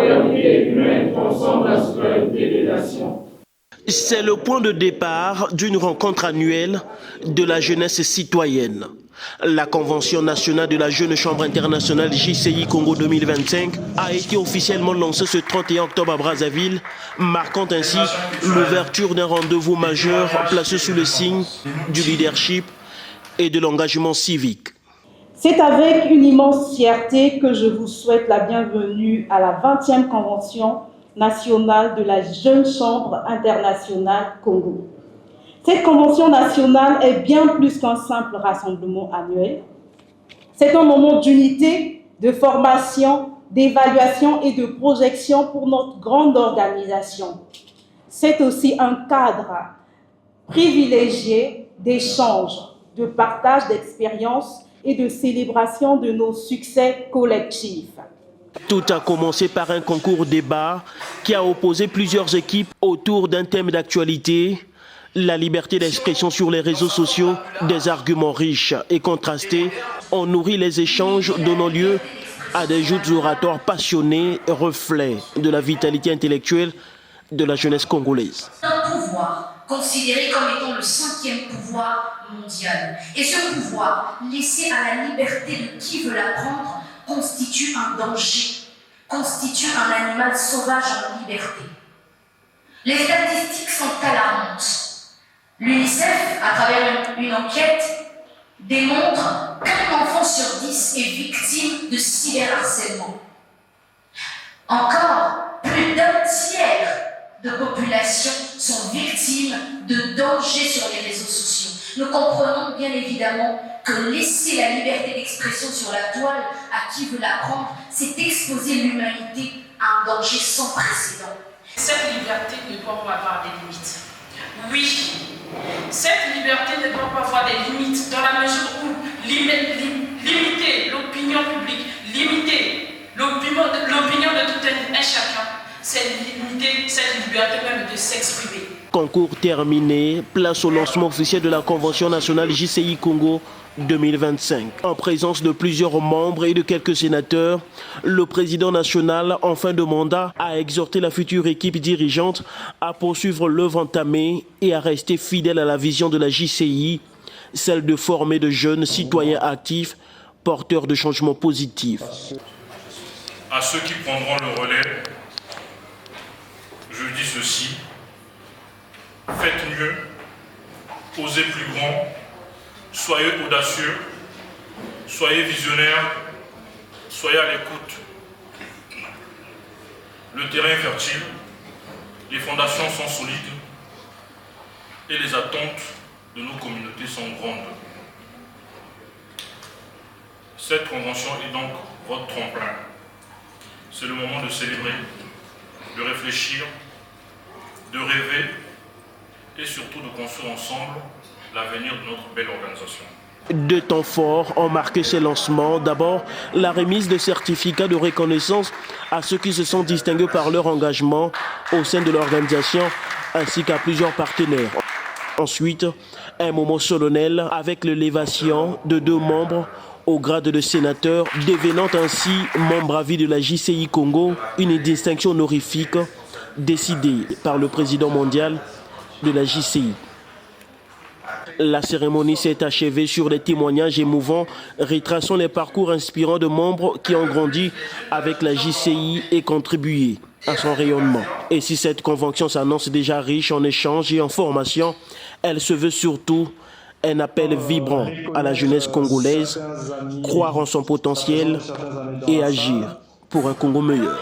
fraternité humaine consomme la souveraineté des nations. C'est le point de départ d'une rencontre annuelle de la jeunesse citoyenne. La Convention nationale de la Jeune Chambre internationale JCI Congo 2025 a été officiellement lancée ce 31 octobre à Brazzaville, marquant ainsi l'ouverture d'un rendez-vous majeur placé sous le signe du leadership et de l'engagement civique. C'est avec une immense fierté que je vous souhaite la bienvenue à la 20e Convention nationale de la Jeune Chambre internationale Congo. Cette convention nationale est bien plus qu'un simple rassemblement annuel. C'est un moment d'unité, de formation, d'évaluation et de projection pour notre grande organisation. C'est aussi un cadre privilégié d'échange, de partage d'expériences et de célébration de nos succès collectifs. Tout a commencé par un concours débat qui a opposé plusieurs équipes autour d'un thème d'actualité, la liberté d'expression sur les réseaux sociaux. Des arguments riches et contrastés ont nourri les échanges, donnant lieu à des joutes oratoires passionnés, reflets de la vitalité intellectuelle de la jeunesse congolaise. Un pouvoir considéré comme étant le 5e pouvoir mondial. Et ce pouvoir, laissé à la liberté de qui veut la prendre, constitue un danger, constitue un animal sauvage en liberté. Les statistiques sont alarmantes. L'UNICEF, à travers une enquête, démontre qu'un enfant sur 10 est victime de cyberharcèlement. Encore, plus d'un tiers de population sont victimes de dangers sur les réseaux sociaux. Nous comprenons bien évidemment que laisser la liberté d'expression sur la toile à qui veut la prendre, c'est exposer l'humanité à un danger sans précédent. Cette liberté ne doit pas avoir des limites. Oui, cette liberté ne doit pas avoir des limites dans la mesure où limiter l'opinion publique, limiter l'opinion de tout un chacun, c'est limiter cette liberté même de s'exprimer. Concours terminé, place au lancement officiel de la Convention nationale JCI Congo 2025. En présence de plusieurs membres et de quelques sénateurs, le président national en fin de mandat a exhorté la future équipe dirigeante à poursuivre l'œuvre entamée et à rester fidèle à la vision de la JCI, celle de former de jeunes citoyens actifs, porteurs de changements positifs. À ceux qui prendront le relais, je dis ceci: faites mieux, osez plus grand, soyez audacieux, soyez visionnaires, soyez à l'écoute. Le terrain est fertile, les fondations sont solides et les attentes de nos communautés sont grandes. Cette convention est donc votre tremplin. C'est le moment de célébrer, de réfléchir, de rêver et surtout de construire ensemble l'avenir de notre belle organisation. Deux temps forts ont marqué ces lancements. D'abord, la remise de certificats de reconnaissance à ceux qui se sont distingués par leur engagement au sein de l'organisation ainsi qu'à plusieurs partenaires. Ensuite, un moment solennel avec l'élévation de 2 membres au grade de sénateur, devenant ainsi membre à vie de la JCI Congo, une distinction honorifique décidée par le président mondial de la JCI. La cérémonie s'est achevée sur des témoignages émouvants retraçant les parcours inspirants de membres qui ont grandi avec la JCI et contribué à son rayonnement. Et si cette convention s'annonce déjà riche en échanges et en formation, elle se veut surtout un appel vibrant à la jeunesse congolaise, croire en son potentiel et agir pour un Congo meilleur.